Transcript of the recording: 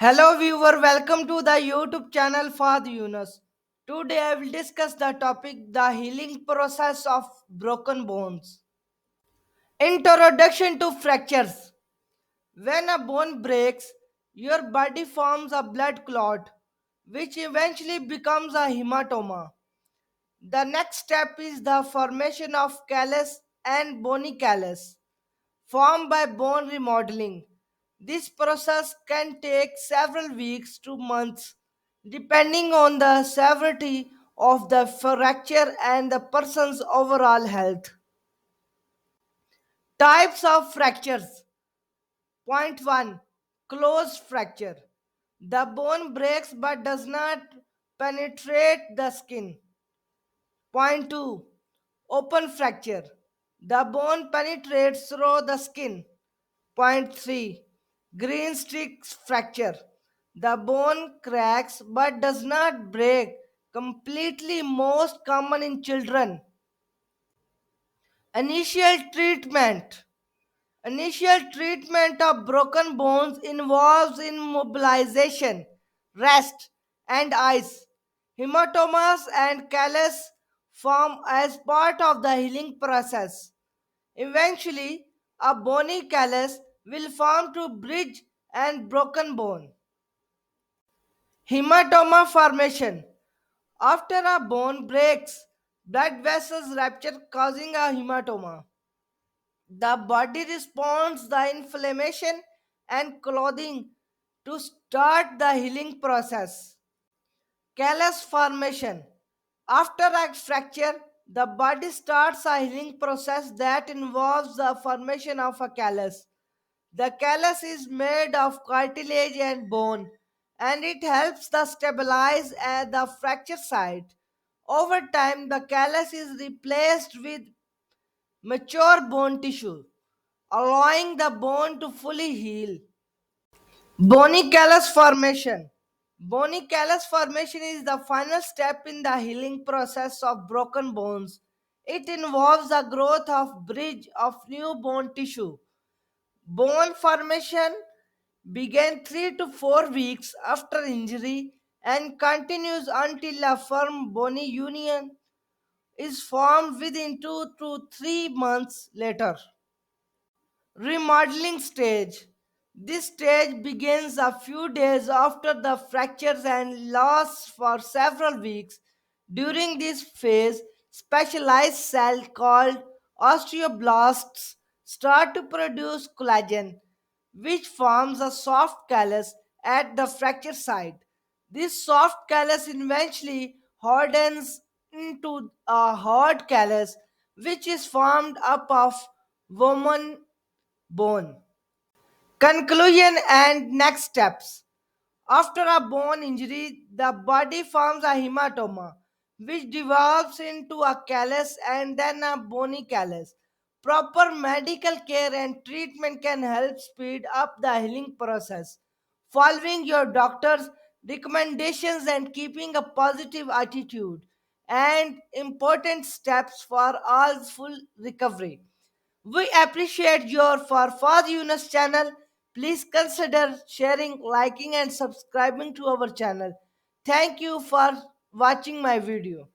Hello viewer, welcome to the YouTube channel FahadYounas. Today I will discuss the topic the healing process of broken bones. Introduction to fractures. When a bone breaks, your body forms a blood clot which eventually becomes a hematoma. The next step is the formation of callus and bony callus formed by bone remodeling. This process can take several weeks to months depending on the severity of the fracture and the person's overall health. Types of fractures. Point 1. Closed fracture. The bone breaks but does not penetrate the skin. Point 2. Open fracture. The bone penetrates through the skin. Point 3. Green streak fracture. The bone cracks but does not break completely, most common in children. Initial treatment. Initial treatment of broken bones involves immobilization, rest, and ice. Hematomas and callus form as part of the healing process. Eventually, a bony callus will form to bridge and broken bone. Hematoma formation. After a bone breaks, blood vessels rupture causing a hematoma. The body responds the inflammation and clothing to start the healing process. Callus formation. After a fracture, the body starts a healing process that involves the formation of a callus. The callus is made of cartilage and bone, and it helps to stabilize at the fracture site. Over time, the callus is replaced with mature bone tissue, allowing the bone to fully heal. Bony callus formation. Bony callus formation is the final step in the healing process of broken bones. It involves the growth of bridge of new bone tissue. Bone formation begins 3 to 4 weeks after injury and continues until a firm bony union is formed within 2 to 3 months later. Remodeling stage. This stage begins a few days after the fractures and lasts for several weeks. During this phase, specialized cells called osteoblasts start to produce collagen, which forms a soft callus at the fracture site. This soft callus eventually hardens into a hard callus, which is formed up of woman bone. Conclusion and next steps. After a bone injury, the body forms a hematoma, which develops into a callus and then a bony callus. Proper medical care and treatment can help speed up the healing process. Following your doctor's recommendations and keeping a positive attitude and important steps for all full recovery. We appreciate your for FahadYounas channel. Please consider sharing, liking, and subscribing to our channel. Thank you for watching my video.